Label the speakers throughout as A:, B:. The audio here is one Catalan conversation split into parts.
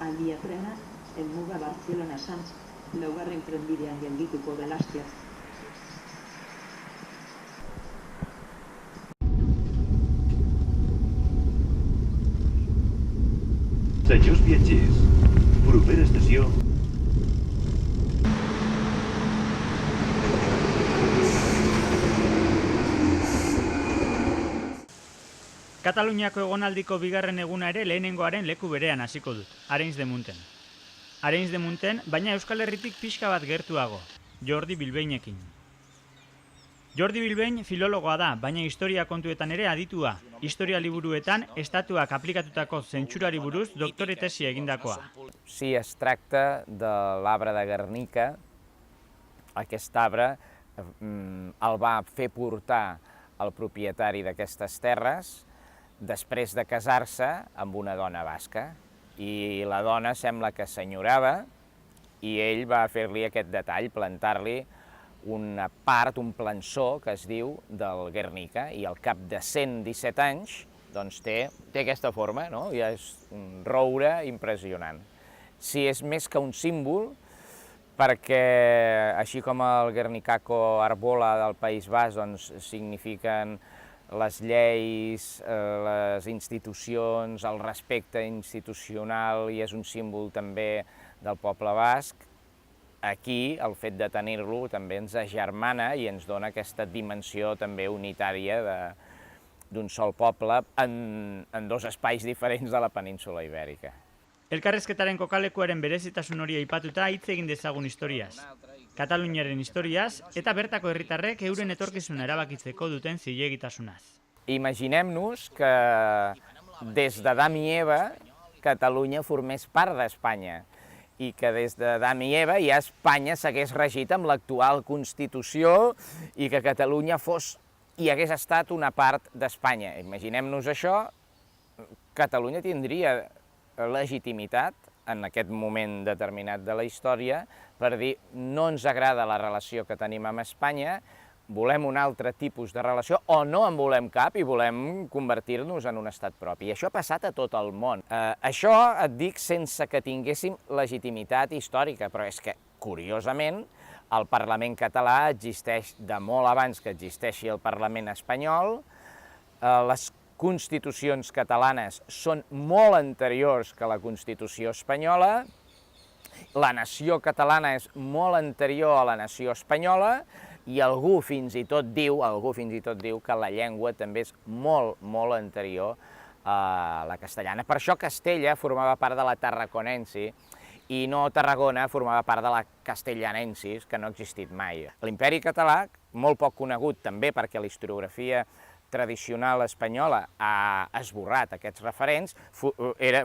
A: Aldia trena, helmuga Bartzelona-Sants, laugarren trenbidean geldituko da laster.
B: Senyors viatgers, propera estació...
C: Kataluniako egonaldiko bigarren eguna ere lehenengoaren leku berean hasiko dut, Arenys de Munten. Arenys de Munten, baina Euskal Herritik pixka bat gertuago, Jordi Bilbeinekin. Jordi Bilbein filologoa da, baina historia kontuetan ere aditua. Historia liburuetan, estatuak aplikatutako zentsurari buruz doktore tesi egindakoa.
D: Si es tracta de l'arbre de Guernica, aquest arbre el va fer portar el propietari d'aquestes terres després de casar-se amb una dona basca. I la dona sembla que s'enyorava i ell va fer-li aquest detall, plantar-li una part, un plançó, que es diu del Guernica, i al cap de 117 anys doncs té aquesta forma, no? Ja és un roure impressionant. Sí, és més que un símbol, perquè així com el Guernicaco Arbola del País Basc doncs, signifiquen les lleis, les institucions, el respecte institucional i és un símbol també del poble basc, aquí el fet de tenir-lo també ens agermana i ens dona aquesta dimensió també unitària d'un sol poble en dos espais diferents de la península ibèrica.
C: Elkarrezketaren kokalekuaren berezitasun hori aipatuta hitz egin dezagun historiaz. Kataluniaren historiaz eta bertako herritarrek euren etorkizuna erabakitzeko duten zilegitasunaz.
D: Imaginem-nos que des d'Adam i Eva Catalunya formés part d'Espanya i que des d'Adam i Eva ja Espanya s'hagués regit amb l'actual Constitució i que Catalunya fos i hagués estat una part d'Espanya. Imaginem-nos això, Catalunya tindria legitimitat en aquest moment determinat de la història per dir no ens agrada la relació que tenim amb Espanya, volem un altre tipus de relació o no en volem cap i volem convertir-nos en un estat propi. I això ha passat a tot el món. Això et dic sense que tinguéssim legitimitat històrica, però és que, curiosament, el Parlament català existeix de molt abans que existeixi el Parlament espanyol, les constitucions catalanes són molt anteriors que la Constitució espanyola, la nació catalana és molt anterior a la nació espanyola i algú fins i tot diu que la llengua també és molt, molt anterior a la castellana. Per això Castella formava part de la Tarraconensi i no Tarragona formava part de la Castellanensis, que no ha existit mai. L'Imperi Català, molt poc conegut també perquè la historiografia tradicional espanyola ha esborrat aquests referents,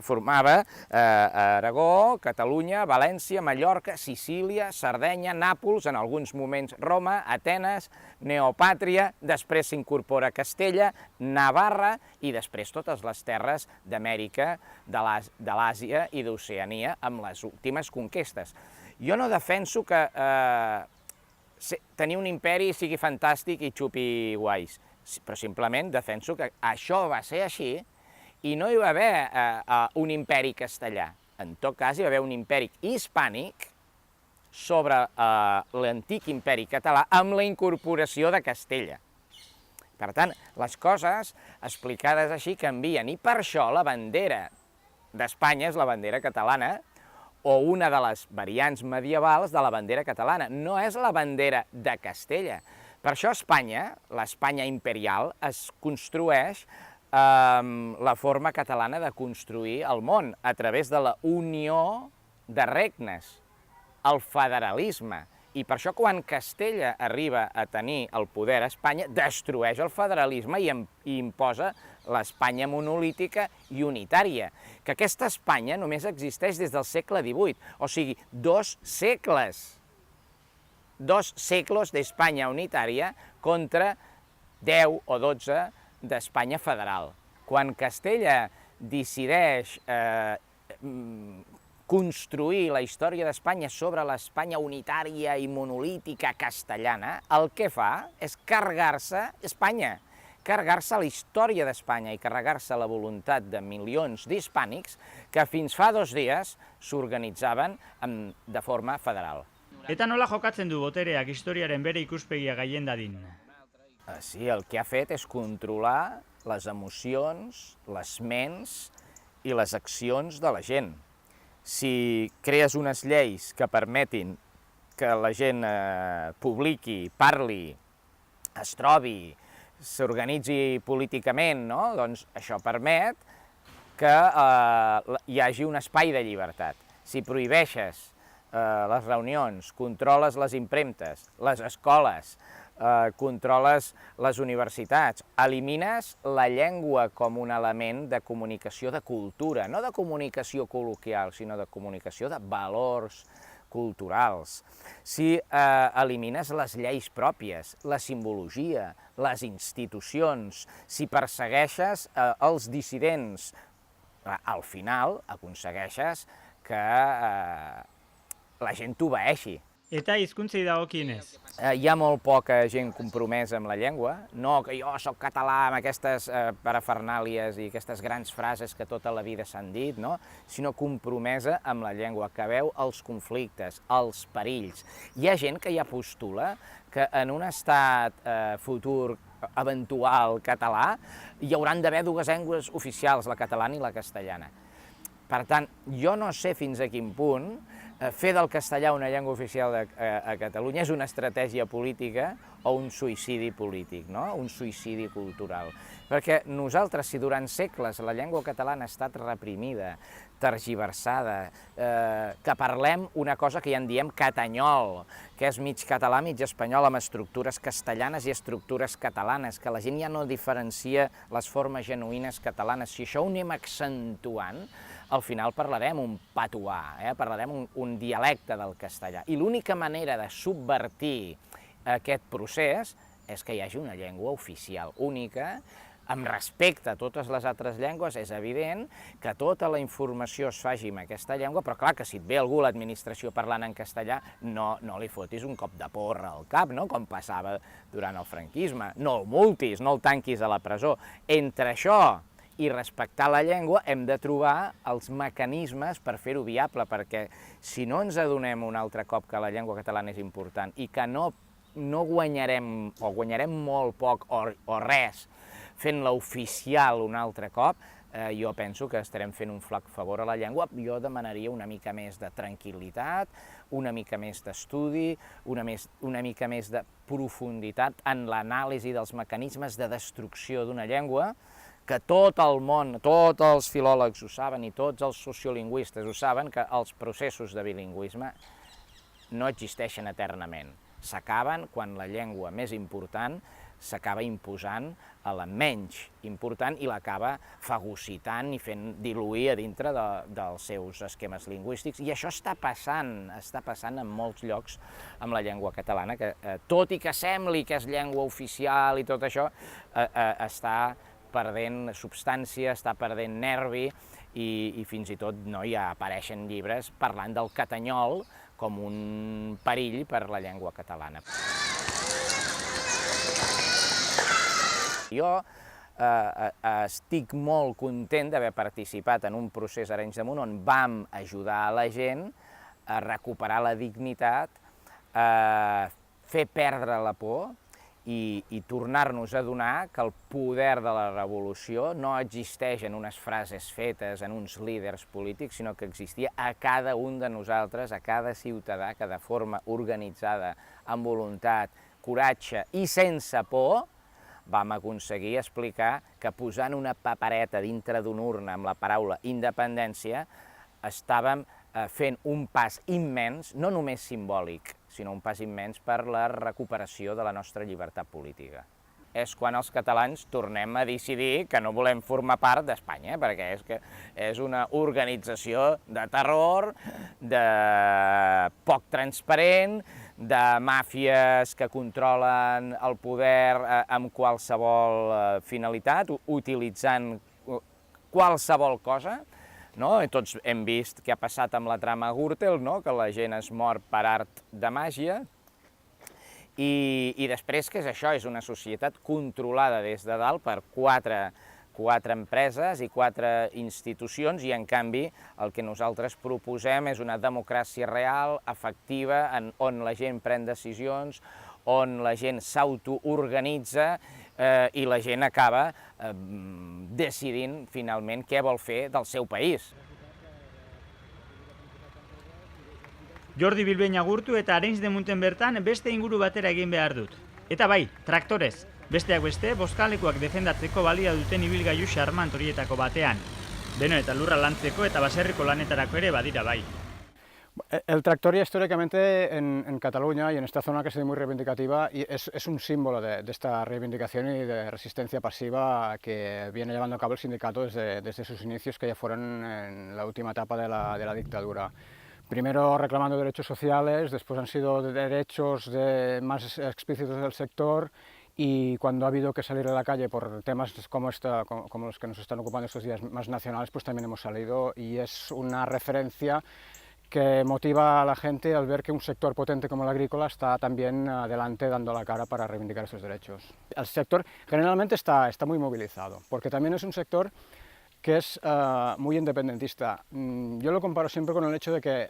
D: formava Aragó, Catalunya, València, Mallorca, Sicília, Sardenya, Nàpols, en alguns moments Roma, Atenes, Neopàtria, després s'incorpora Castella, Navarra i després totes les terres d'Amèrica, de l'Àsia i d'Oceania amb les últimes conquestes. Jo no defenso que tenir un imperi sigui fantàstic i xupi guais, però simplement defenso que això va ser així i no hi va haver un imperi castellà. En tot cas, hi va haver un imperi hispànic sobre l'antic imperi català amb la incorporació de Castella. Per tant, les coses explicades així canvien i per això la bandera d'Espanya és la bandera catalana o una de les variants medievals de la bandera catalana. No és la bandera de Castella. Per això Espanya, l'Espanya imperial, es construeix la forma catalana de construir el món a través de la unió de regnes, el federalisme. I per això quan Castella arriba a tenir el poder a Espanya, destrueix el federalisme i imposa l'Espanya monolítica i unitària. Que aquesta Espanya només existeix des del segle XVIII, o sigui, 2 segles. 2 segles d'Espanya unitària contra 10 o 12 d'Espanya federal. Quan Castella decideix construir la història d'Espanya sobre l'Espanya unitària i monolítica castellana, el que fa és carregar-se Espanya. carregar-se la història d'Espanya i carregar-se la voluntat de milions d'hispànics que fins fa 2 dies s'organitzaven de forma federal.
C: Eta nola jokatzen du botereak historiaren bere ikuspegia gaien dadin?
D: Sí, el que ha fet és controlar les emocions, les ments i les accions de la gent. Si crees unes lleis que permetin que la gent publiqui, parli, es trobi, s'organitzi políticament, no? Doncs això permet que hi hagi un espai de llibertat. Si prohibeixes les reunions, controles les impremtes, les escoles, controles les universitats, elimines la llengua com un element de comunicació de cultura, no de comunicació col·loquial, sinó de comunicació de valors culturals. Si elimines les lleis pròpies, la simbologia, les institucions, si persegueixes els dissidents, al final aconsegueixes que la gent t'obeeixi.
C: Eta hizkuntzei dagokienez?
D: Hi ha molt poca gent compromesa amb la llengua, no que jo soc català amb aquestes parafernàlies i aquestes grans frases que tota la vida s'han dit, no? Sinó compromesa amb la llengua, que veu els conflictes, els perills. Hi ha gent que ja postula que en un estat futur eventual català hi hauran d'haver 2 llengües oficials, la catalana i la castellana. Per tant, jo no sé fins a quin punt fer del castellà una llengua oficial a Catalunya és una estratègia política o un suïcidi polític, no? Un suïcidi cultural. Perquè nosaltres, si durant segles la llengua catalana ha estat reprimida, tergiversada, que parlem una cosa que ja en diem catanyol, que és mig català, mig espanyol, amb estructures castellanes i estructures catalanes, que la gent ja no diferencia les formes genuïnes catalanes. Si això ho anem accentuant, al final parlarem un patuà, parlarem un dialecte del castellà. I l'única manera de subvertir aquest procés és que hi hagi una llengua oficial única, amb respecte a totes les altres llengües. És evident que tota la informació es faci en aquesta llengua, però clar que si et ve algú a l'administració parlant en castellà, no li fotis un cop de porra al cap, no? Com passava durant el franquisme. No el multis, no el tanquis a la presó. Entre això i respectar la llengua hem de trobar els mecanismes per fer-ho viable, perquè si no ens adonem un altre cop que la llengua catalana és important i que no guanyarem, o guanyarem molt poc o res, fent-la oficial un altre cop, jo penso que estarem fent un flac favor a la llengua. Jo demanaria una mica més de tranquil·litat, una mica més d'estudi, una mica més de profunditat en l'anàlisi dels mecanismes de destrucció d'una llengua, que tot el món, tots els filòlegs ho saben i tots els sociolingüistes ho saben, que els processos de bilingüisme no existeixen eternament. S'acaben quan la llengua més important s'acaba imposant a la menys important i l'acaba fagocitant i fent diluir a dintre dels seus esquemes lingüístics. I això està passant en molts llocs amb la llengua catalana, que tot i que sembli que és llengua oficial i tot això, està perdent substància, està perdent nervi i fins i tot ja apareixen llibres parlant del catanyol com un perill per la llengua catalana. Jo estic molt content d'haver participat en un procés a Arenys de Munt on vam ajudar a la gent a recuperar la dignitat, a fer perdre la por i tornar-nos a adonar que el poder de la revolució no existeix en unes frases fetes, en uns líders polítics, sinó que existia a cada un de nosaltres, a cada ciutadà, que de forma organitzada, amb voluntat, coratge i sense por, vam aconseguir explicar que posant una papereta dintre d'una urna amb la paraula independència estàvem fent un pas immens, no només simbòlic, sinó un pas immens per la recuperació de la nostra llibertat política. És quan els catalans tornem a decidir que no volem formar part d'Espanya, perquè és una organització de terror, de poc transparent, de màfies que controlen el poder amb qualsevol finalitat, utilitzant qualsevol cosa. Tots hem vist què ha passat amb la trama Gürtel, que la gent es mor per art de màgia, I després, què és això? És una societat controlada des de dalt per quatre empreses i 4 institucions i, en canvi, el que nosaltres proposem és una democràcia real, efectiva, on la gent pren decisions, on la gent s'autoorganitza i la gent acaba decidint, finalment, què vol fer del seu país.
C: Jordi Bilbein agurtu eta Arenys de Munten bertan beste inguru batera egin behar dut. Eta bai, traktorez. Besteak beste, bozkalekuak defendatzeko balia duten ibilgailu xarmant horietako batean. Beno eta lurra lantzeko eta baserriko lanetarako ere badira bai.
E: El tractor ya históricamente en Cataluña y en esta zona que ha sido muy reivindicativa y es un símbolo de esta reivindicación y de resistencia pasiva que viene llevando a cabo el sindicato desde sus inicios, que ya fueron en la última etapa de la dictadura. Primero reclamando derechos sociales, después han sido derechos más explícitos del sector, y cuando ha habido que salir a la calle por temas como los que nos están ocupando estos días más nacionales, pues también hemos salido, y es una referencia que motiva a la gente al ver que un sector potente como el agrícola está también adelante dando la cara para reivindicar esos derechos. El sector generalmente está muy movilizado, porque también es un sector que es muy independentista. Yo lo comparo siempre con el hecho de que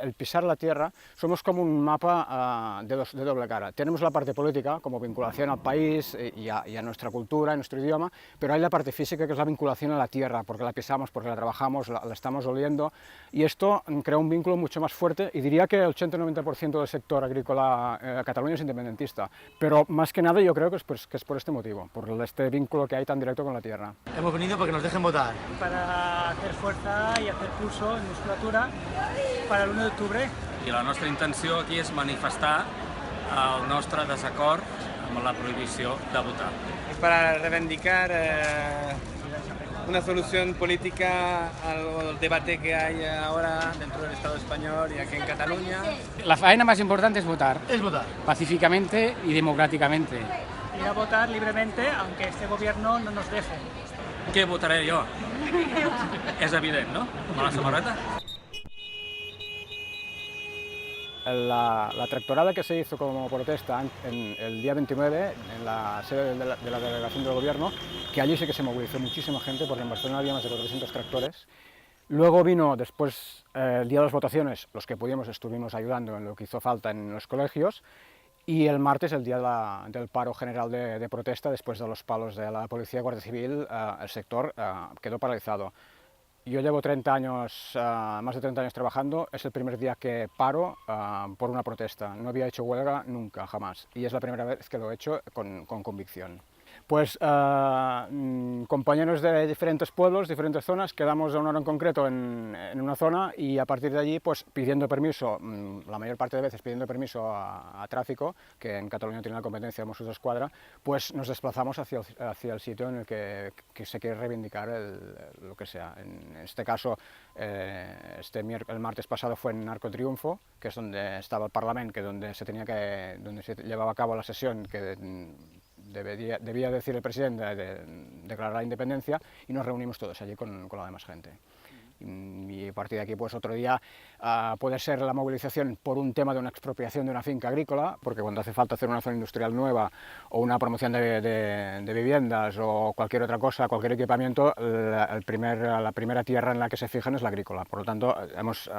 E: el pisar la tierra somos como un mapa de doble cara. Tenemos la parte política como vinculación al país y a nuestra cultura, a nuestro idioma, pero hay la parte física, que es la vinculación a la tierra, porque la pisamos, porque la trabajamos, la estamos oliendo, y esto crea un vínculo mucho más fuerte, y diría que el 80-90% del sector agrícola cataluño es independentista, pero más que nada yo creo que es por este motivo, por este vínculo que hay tan directo con la tierra.
F: Hemos venido porque nos dejen votar.
G: Para hacer fuerza y hacer pulso en musculatura para el 1 de octubre.
H: I la nostra intenció aquí és manifestar el nostre desacord amb la prohibició de votar.
F: Para reivindicar una solución política al debate que hay ahora dentro del Estado español y aquí en Cataluña.
I: La faena más importante es votar.
G: Es votar.
I: Pacíficamente y democráticamente.
G: Ir a votar libremente, aunque este gobierno no nos deje.
H: Què votaré jo? És evident, no? Amb la samarreta.
E: La tractorada que se hizo como protesta el día 29 en la sede de la delegación del gobierno, que allí sí que se movilizó muchísima gente, porque en Barcelona había más de 400 tractores. Luego vino después, el día de las votaciones, los que pudimos estuvimos ayudando en lo que hizo falta en los colegios, y el martes, el día del paro general de protesta, después de los palos de la Policía y Guardia Civil, el sector quedó paralizado. Yo llevo 30 años, más de 30 años trabajando, es el primer día que paro por una protesta. No había hecho huelga nunca, jamás, y es la primera vez que lo he hecho con convicción. Pues compañeros de diferentes pueblos, diferentes zonas, quedamos a una hora en concreto en una zona, y a partir de allí, pues pidiendo permiso, la mayor parte de veces pidiendo permiso a tráfico, que en Cataluña tiene la competencia de Mossos d'Esquadra, pues nos desplazamos hacia el sitio en el que se quiere reivindicar lo que sea. En este caso, el martes pasado fue en Arco Triunfo, que es donde estaba el Parlamento, donde se llevaba a cabo la sesión que debía decir el presidente de declarar la independencia, y nos reunimos todos allí con la demás gente. Y a partir de aquí, pues otro día puede ser la movilización por un tema de una expropiación de una finca agrícola, porque cuando hace falta hacer una zona industrial nueva o una promoción de viviendas o cualquier otra cosa, cualquier equipamiento, la primera tierra en la que se fijan es la agrícola. Por lo tanto, hemos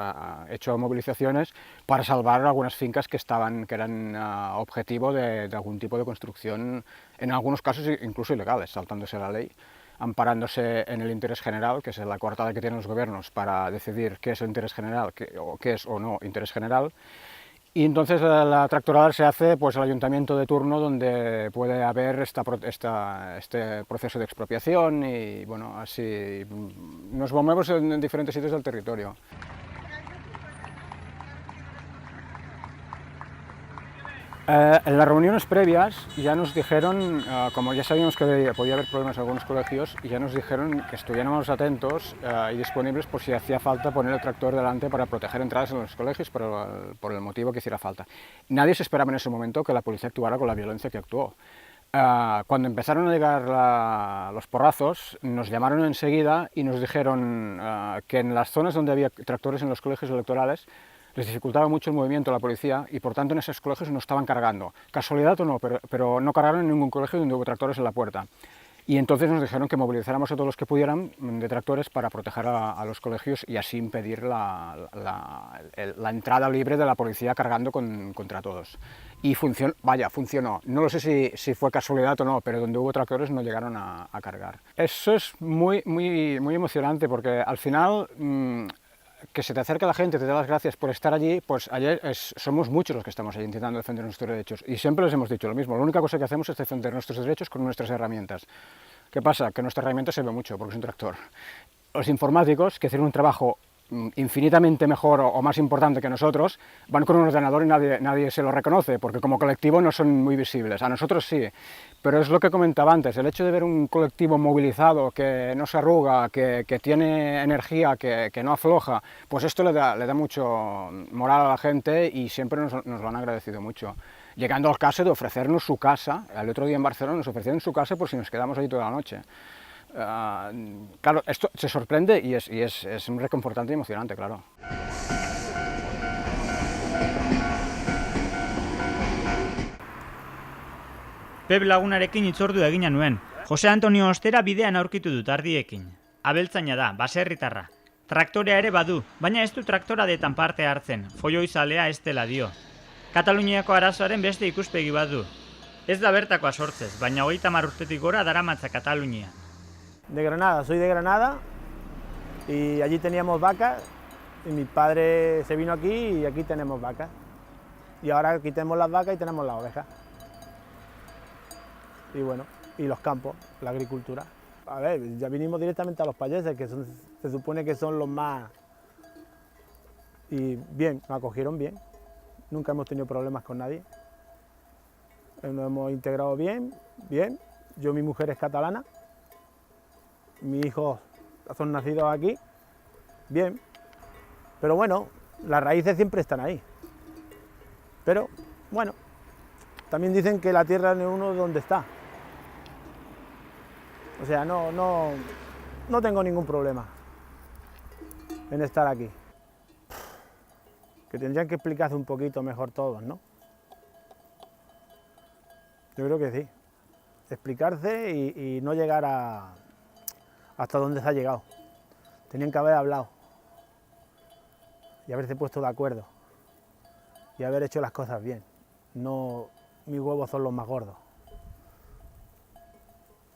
E: hecho movilizaciones para salvar algunas fincas que eran objetivo de algún tipo de construcción, en algunos casos incluso ilegales, saltándose la ley, amparándose en el interés general, que es la coartada que tienen los gobiernos para decidir qué es el interés general, qué es o no interés general. Y entonces la tractorada se hace pues al ayuntamiento de turno, donde puede haber este proceso de expropiación, y bueno, así nos movemos en diferentes sitios del territorio. En las reuniones previas ya nos dijeron, como ya sabíamos que podía haber problemas en algunos colegios, ya nos dijeron que estuviéramos atentos y disponibles por si hacía falta poner el tractor delante para proteger entradas en los colegios por el motivo que hiciera falta. Nadie se esperaba en ese momento que la policía actuara con la violencia que actuó. Cuando empezaron a llegar los porrazos, nos llamaron enseguida y nos dijeron que en las zonas donde había tractores en los colegios electorales les dificultaba mucho el movimiento de la policía y por tanto en esos colegios no estaban cargando. Casualidad o no, pero no cargaron en ningún colegio donde hubo tractores en la puerta. Y entonces nos dijeron que movilizáramos a todos los que pudieran de tractores para proteger a los colegios y así impedir la entrada libre de la policía cargando contra todos. Y funcionó. No lo sé si fue casualidad o no, pero donde hubo tractores no llegaron a cargar. Eso es muy emocionante porque al final que se te acerca la gente, te da las gracias por estar allí, pues ayer somos muchos los que estamos allí intentando defender nuestros derechos y siempre les hemos dicho lo mismo, la única cosa que hacemos es defender nuestros derechos con nuestras herramientas. ¿Qué pasa? Que nuestra herramienta se ve mucho porque es un tractor. Los informáticos, que hacen un trabajo infinitamente mejor o más importante que nosotros, van con un ordenador y nadie se lo reconoce, porque como colectivo no son muy visibles, a nosotros sí, pero es lo que comentaba antes, el hecho de ver un colectivo movilizado, que no se arruga, que tiene energía, que no afloja, pues esto le da mucho moral a la gente y siempre nos lo han agradecido mucho. Llegando al caso de ofrecernos su casa, el otro día en Barcelona nos ofrecieron su casa por si nos quedamos ahí toda la noche. Claro, esto se sorprende y es muy reconfortante y emocionante, claro.
C: Pep lagunarekin hitzordua egina nuen. Jose Antonio Ostera bidean aurkitu dut ardiekin. Abeltzaina da, baserritarra. Traktorea ere badu, baina ez du traktoradetan parte hartzen, foioizalea ez dela dio. Kataluniako arazoaren beste ikuspegi badu. Ez da bertakoa sortzez, baina 30 urtetik gora daramatza Katalunia.
J: De Granada, soy de Granada y allí teníamos vacas y mi padre se vino aquí y aquí tenemos vacas. Y ahora aquí tenemos las vacas y tenemos las ovejas. Y bueno, y los campos, la agricultura. A ver, ya vinimos directamente a los payeses, que se supone que son los más... Y bien, nos acogieron bien, nunca hemos tenido problemas con nadie. Nos hemos integrado bien. Yo, mi mujer es catalana. Mis hijos son nacidos aquí, bien, pero bueno, las raíces siempre están ahí. Pero bueno, también dicen que la tierra de uno es donde está. O sea, no tengo ningún problema en estar aquí. Que tendrían que explicarse un poquito mejor todos, ¿no? Yo creo que sí. Explicarse y no llegar hasta donde se ha llegado. Tenían que haber hablado y haberse puesto de acuerdo y haber hecho las cosas bien. No, mis huevos son los más gordos.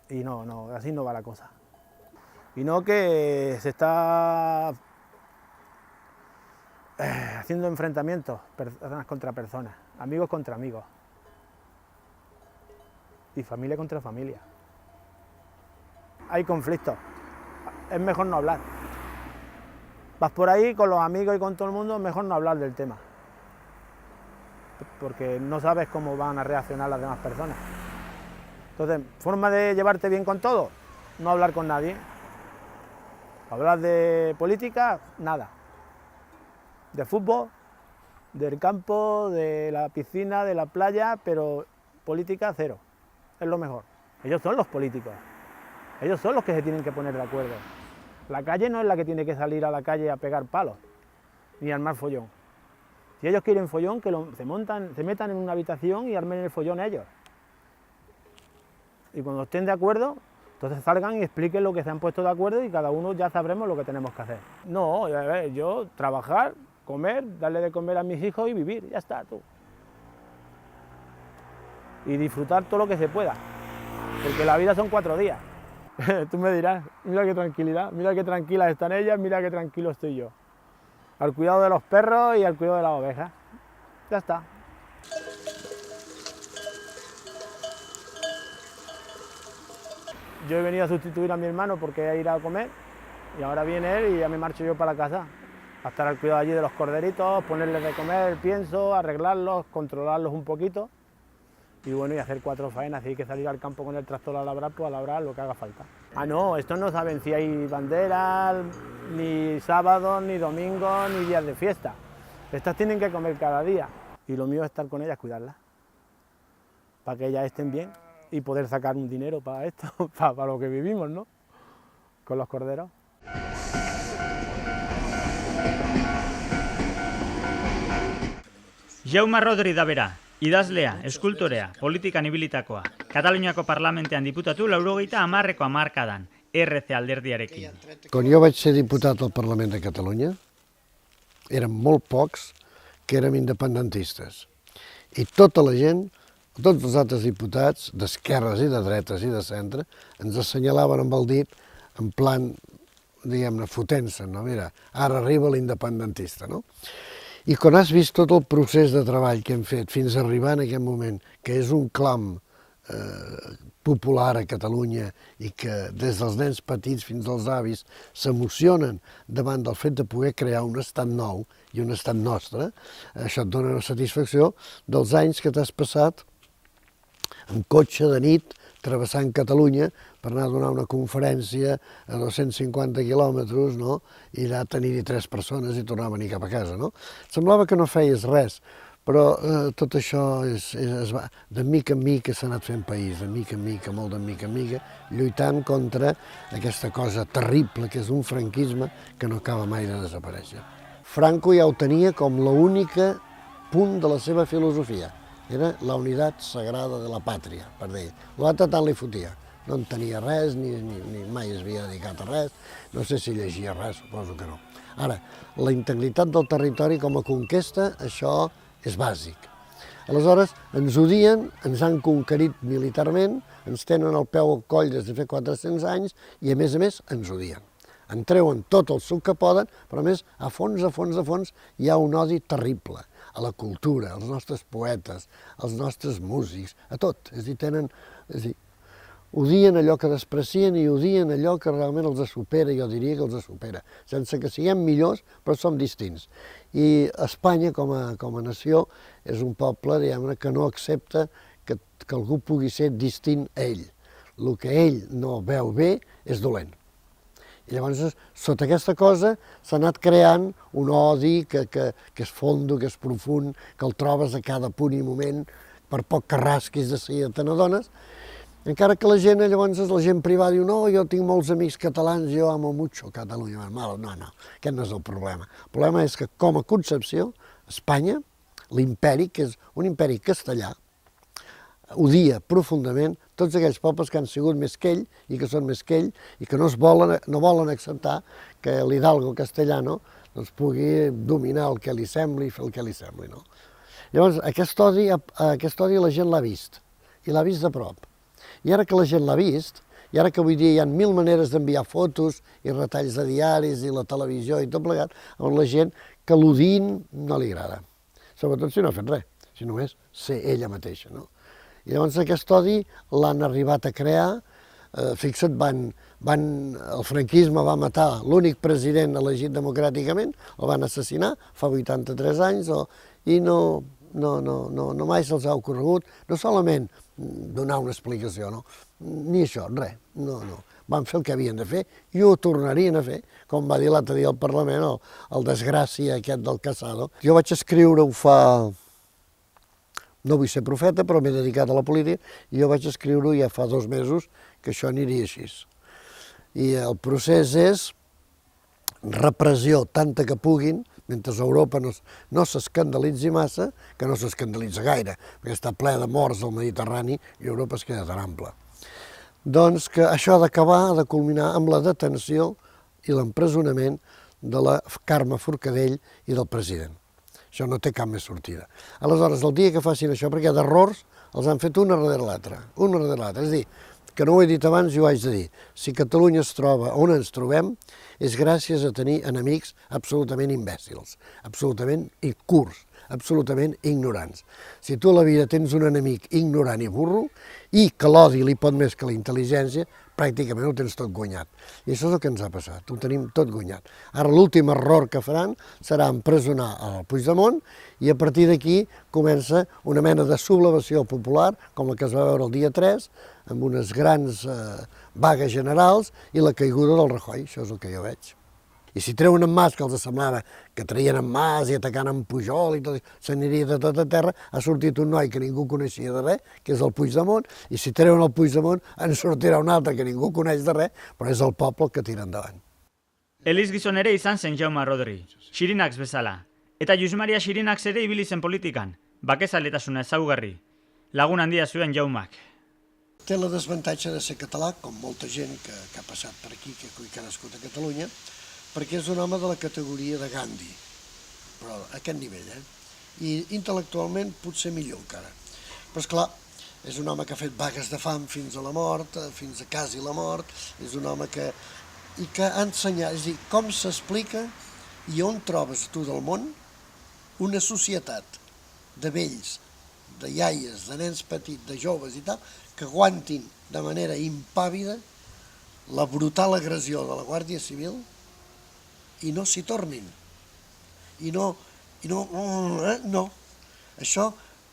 J: Y no, así no va la cosa. Y no que se está haciendo enfrentamientos, personas contra personas, amigos contra amigos y familia contra familia. Hay conflictos, es mejor no hablar. Vas por ahí con los amigos y con todo el mundo, mejor no hablar del tema. Porque no sabes cómo van a reaccionar las demás personas. Entonces, forma de llevarte bien con todos, no hablar con nadie. Hablar de política, nada. De fútbol, del campo, de la piscina, de la playa, pero política cero. Es lo mejor. Ellos son los políticos. Ellos son los que se tienen que poner de acuerdo. La calle no es la que tiene que salir a la calle a pegar palos, ni armar follón. Si ellos quieren follón, que se metan en una habitación y armen el follón ellos. Y cuando estén de acuerdo, entonces salgan y expliquen lo que se han puesto de acuerdo y cada uno ya sabremos lo que tenemos que hacer. No, a ver, yo trabajar, comer, darle de comer a mis hijos y vivir, ya está, tú. Y disfrutar todo lo que se pueda, porque la vida son 4 días. Tú me dirás, mira qué tranquilidad, mira qué tranquilas están ellas, mira qué tranquilo estoy yo. Al cuidado de los perros y al cuidado de las ovejas. Ya está. Yo he venido a sustituir a mi hermano porque ha ido a comer y ahora viene él y ya me marcho yo para la casa. A estar al cuidado allí de los corderitos, ponerles de comer, pienso, arreglarlos, controlarlos un poquito. Y bueno, y hacer 4 faenas, si hay que salir al campo con el tractor a labrar, pues a labrar lo que haga falta. Ah, no, estos no saben si hay banderas, ni sábados, ni domingos, ni días de fiesta. Estas tienen que comer cada día. Y lo mío es estar con ellas, cuidarlas, para que ellas estén bien y poder sacar un dinero para esto, para lo que vivimos, ¿no? Con los corderos.
C: Jaume Rodri da bera, idazlea, eskultorea, politikan ibilitakoa. Kataluniako parlamentean diputatu 90ko hamarkadan, RC alderdiarekin.
K: Quan jo vaig ser diputat al Parlament de Catalunya, érem molt pocs que érem independentistes. I tota la gent, tots els altres diputats, d'esquerres i de dretes i de centre, ens assenyalaven amb el dit en plan, diguem-ne, fotent-se, no? Mira, ara arriba l'independentista, no? I quan has vist tot el procés de treball que hem fet fins a arribar en aquest moment, que és un clam popular a Catalunya i que des dels nens petits fins als avis s'emocionen davant del fet de poder crear un estat nou i un estat nostre, això et dona una satisfacció dels anys que t'has passat amb cotxe de nit travessant Catalunya per anar a donar una conferència a 250 quilòmetres, no? I allà tenir-hi 3 persones i tornar a venir cap a casa, no? Semblava que no feies res, però tot això de mica en mica s'ha anat fent país, de mica en mica, molt de mica en mica, lluitant contra aquesta cosa terrible que és un franquisme que no acaba mai de desaparèixer. Franco ja ho tenia com l'única punt de la seva filosofia, era la unitat sagrada de la pàtria, per dir. L'altre tant li fotia, no en tenia res, ni mai es havia dedicat a res, no sé si llegia res, suposo que no. Ara, la integritat del territori com a conquesta, això és bàsic. Aleshores, ens odien, ens han conquerit militarment, ens tenen el peu al coll des de fa 400 anys i, a més, ens odien. En treuen tot el suc que poden, però a més, a fons, hi ha un odi terrible a la cultura, als nostres poetes, als nostres músics, a tot. És a dir, odien allò que desprecien i odien allò que realment els supera, jo diria que els supera, sense que siguem millors, però som distints. I Espanya, com a nació, és un poble, diguem-ne, que no accepta que algú pugui ser distint a ell. El que ell no veu bé és dolent. I llavors, sota aquesta cosa, s'ha anat creant un odi que és fondo, que és profund, que el trobes a cada punt i moment, per poc que rasquis de seguida te n'adones, encara que la gent, llavors, la gent privada diu no, jo tinc molts amics catalans, jo amo mucho Catalunya. No, aquest no és el problema. El problema és que, com a concepció, Espanya, l'imperi, que és un imperi castellà, odia profundament tots aquells pobles que han sigut més que ell i que són més que ell i que no volen acceptar que l'hidalgo castellano pugui dominar el que li sembli i fer el que li sembli. Llavors, aquest odi la gent l'ha vist, i l'ha vist de prop. I ara que la gent l'ha vist, i ara que avui dia hi ha 1000 maneres d'enviar fotos i retalls de diaris i la televisió i tot plegat, on la gent que l'odin no li agrada. Sobretot si no ha fet res, si només ser ella mateixa. I llavors aquest odi l'han arribat a crear, fixa't, el franquisme va matar l'únic president elegit democràticament, el van assassinar fa 83 anys, i no mai se'ls ha ocorregut, no solament donar una explicació, ni això, res, no. Van fer el que havien de fer i ho tornarien a fer, com va dir l'altre dia al Parlament el desgràcia aquest del Casado. Jo vaig escriure no vull ser profeta, però m'he dedicat a la política, i jo vaig escriure ja fa 2 mesos que això aniria així. I el procés és repressió tanta que puguin, mentre Europa no s'escandalitzi massa, que no s'escandalitza gaire, perquè està ple de morts al Mediterrani i Europa es queda tan ampla. Doncs que això ha d'acabar, ha de culminar amb la detenció i l'empresonament de la Carme Forcadell i del president. Això no té cap més sortida. Aleshores, el dia que facin això, perquè d'errors els han fet un darrere l'altre. És a dir, que no ho he dit abans i ho haig de dir, si Catalunya es troba on ens trobem és gràcies a tenir enemics absolutament imbècils, absolutament curts, absolutament ignorants. Si tu a la vida tens un enemic ignorant i burro i que l'odi li pot més que la intel·ligència, pràcticament ho tens tot guanyat. I això és el que ens ha passat, ho tenim tot guanyat. Ara l'últim error que faran serà empresonar el Puigdemont i a partir d'aquí comença una mena de sublevació popular, com la que es va veure el dia 3, amb unes grans vagues generals i la caiguda del Rajoy, això és el que jo veig. I si treuen en Mas, que els semblava que traien en Mas i atacant en Pujol i tot, s'aniria de tot a terra, ha sortit un noi que ningú coneixia de res, que és el Puigdemont, i si treuen el Puigdemont en sortirà un altre que ningú coneix de res, però és el poble que tira endavant.
C: Eliz gizon ere izan zen Jaume Rodri, Xirinax bezala. Eta Lluís Maria Xirinacs ere ibili zen politikan, bakezaletasuna ezaugarri. Lagun handia zuen Jaumak.
K: Té la desavantatge de ser català, com molta gent que ha passat per aquí, que ha nascut a Catalunya, perquè és un home de la categoria de Gandhi, però a aquest nivell, I intel·lectualment potser millor encara. Però esclar, és un home que ha fet vagues de fam fins a la mort, fins a quasi la mort, és un home que ha ensenyat, és a dir, com s'explica i on trobes tu del món una societat de vells, de iaies, de nens petits, de joves i tal, que aguantin de manera impàvida la brutal agressió de la Guàrdia Civil i no s'hi tornin. No. Això,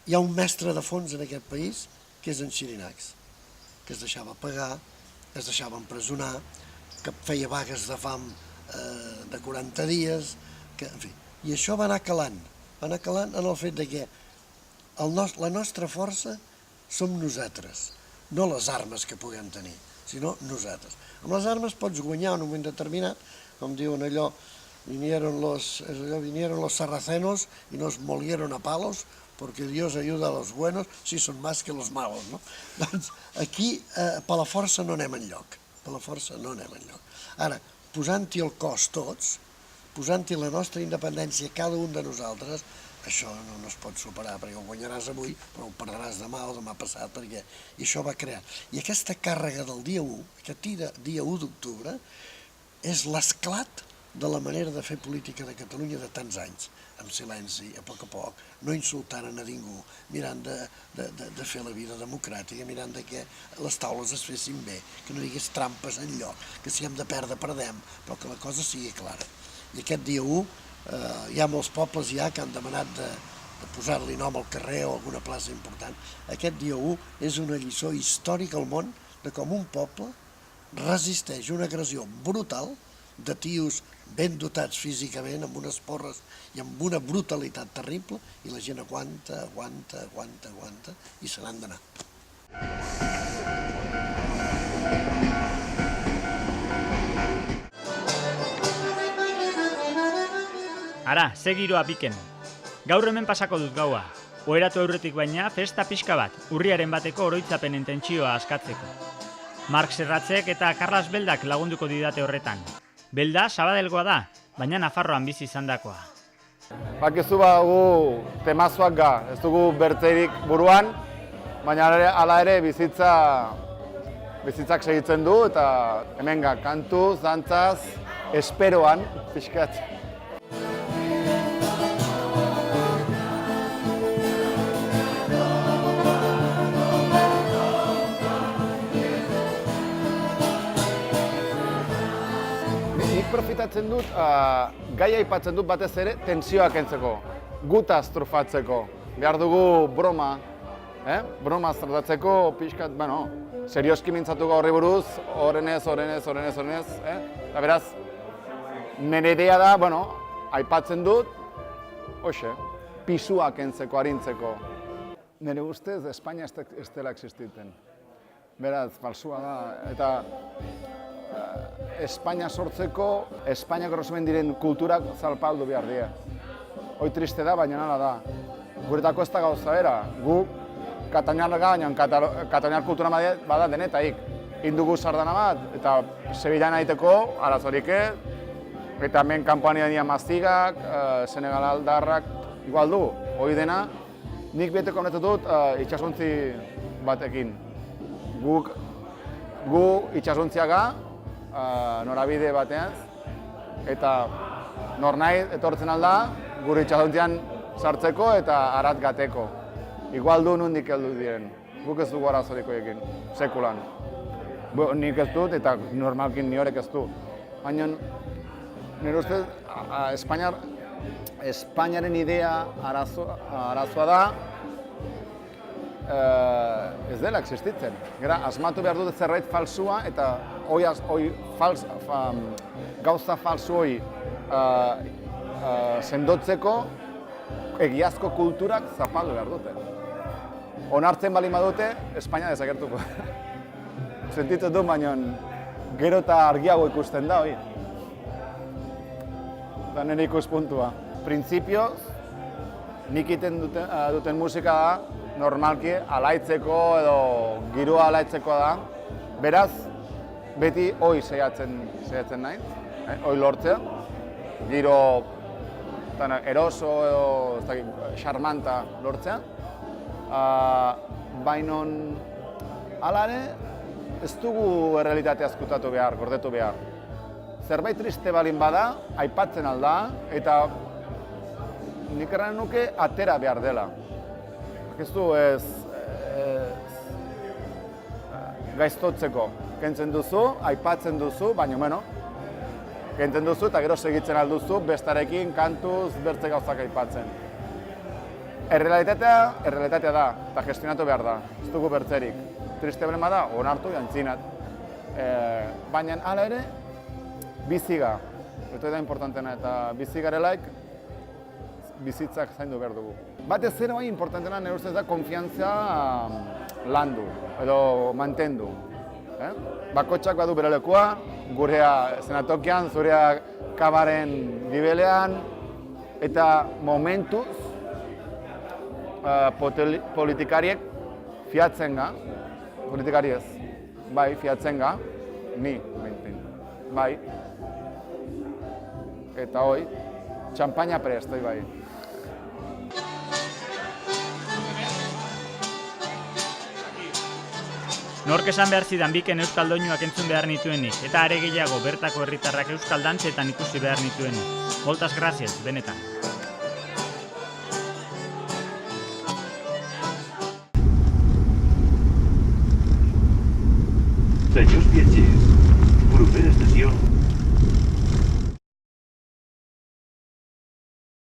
K: hi ha un mestre de fons en aquest país, que és en Xirinacs, que es deixava pagar, es deixava empresonar, que feia vagues de fam de 40 dies, en fi. I això va anar calant en el fet que la nostra força som nosaltres, no les armes que puguem tenir, sinó nosaltres. Amb les armes pots guanyar en un moment determinat, com diuen allò, vinieron los sarracenos y nos molieron a palos, porque Dios ayuda a los buenos si son más que los malos, no? Doncs aquí, per la força no anem enlloc, Ara, posant-hi el cos tots, posant-hi la nostra independència cada un de nosaltres, això no es pot superar, perquè ho guanyaràs avui, però ho perdràs demà o demà passat, perquè això va crear. I aquesta càrrega del dia 1, aquest dia 1 d'octubre, és l'esclat de la manera de fer política de Catalunya de tants anys, amb silenci, a poc, no insultant a ningú, mirant de fer la vida democràtica, mirant que les taules es fessin bé, que no hi hagués trampes enlloc, que si hem de perdre, perdem, però que la cosa sigui clara. I aquest dia 1, hi ha molts pobles ja que han demanat de posar-li nom al carrer o alguna plaça important. Aquest dia 1 és una lliçó històrica al món de com un poble resisteix una agressió brutal de tios ben dotats físicament, amb unes porres i amb una brutalitat terrible, i la gent aguanta, i se n'han d'anar.
C: Ara, ze giroa piken. Gaur hemen pasako dut gaua. Oheratu aurretik baina, festa pixka bat, urriaren bateko oroitzapenen tentsioa askatzeko. Mark Serratzek eta Carlas Beldak lagunduko didate horretan. Belda, Sabadelgoa da, baina Nafarroan bizi izandakoa.
L: Bakizu gu temazoak ga, ez dugu bertzerik buruan, baina hala ere bizitzak segitzen du, eta hemen ga, kantu, zantzaz, esperoan, pixkat. Profitatzen dut, gaia aipatzen dut batez ere tentsioa kentzeko, gutaz trufatzeko. Behar dugu broma, broma tratatzeko, pixkat, serioski mintzatuko horri buruz, orenez. Eta beraz, nire idea da, aipatzen dut, pisua kentzeko, arintzeko. Nire ustez, Espainia ez dela existiten. Beraz, falsua da, eta Espainia sortzeko, Espainiako erosomen diren kulturak zalpaldu behar dira. Hoi triste da, baina nala da. Guretako ez da gauza bera. Gu, Kataluniarra baina Kataluniar kultura bada denetaik. Indugu sardana bat, eta Sevillan egiteko, arazorik eta hemen kanpoan dira maztigak, Senegal aldarrak, igual du. Hoi dena, nik beteko honetu dut itxasuntzi batekin. Gu itxasuntziaga, norabide batean, eta nor nahi etortzen alda, gure itxasuntzian sartzeko eta arat gateko. Igual du nondik heldu diren, guk ez dugu arazoriko ekin, sekulan. Nik ez dut eta normalkin niorek ez du. Baina, nire ustez, Espainiaren idea arazoa da, ez dela existitzen. Asmatu behar dute zerbait falsua eta gauza falsu hori sendotzeko egiazko kulturak zapaldu behar dute. Onartzen bali badute, Espainia desagertuko. Sentitzen du, baina gero eta argiago ikusten da hori. Eta nire ikuspuntua. printzipioz, nik egiten duten musika da, normalki, alaitzeko edo giroa alaitzeko da. Beraz, beti hoi saiatzen nahi, hoi lortzea. Giro eroso edo xarmanta lortzea. Baina, hala ere, ez dugu errealitatea ezkutatu behar, gordetu behar. Zerbait triste balin bada, aipatzen alda, eta nik erran nuke atera behar dela. Ez du gaiztotzeko. Kentzen duzu, aipatzen duzu, baina, bueno, kentzen duzu eta gero segitzen alduzu, bestarekin, kantuz, bertze gauzak aipatzen. Errealitatea da, eta gestionatu behar da, ez dugu bertzerik. Triste beren bada, onartu, jantzinat. Baina, hala ere, biziga. Eta da importantena, eta bizigarelaik bizitzak zaindu behar dugu. Batez ere bai importantena nire ustez da konfiantzia landu, edo mantendu. Bakotxak badu bere lekua, gurea zenatokian, zurea kabaren gibelean, eta momentuz politikariek fiatzen ga, politikari ez, bai, fiatzen ga, ni, bai, eta hoi, txampaina prest, bai.
C: Nork esan behar zidan biken euskal doinuak entzun behar nituenik, eta are gehiago bertako herritarrak euskal dantzetan ikusi behar nituenik. Moltas gracias, benetan.
B: Senyors viatgers,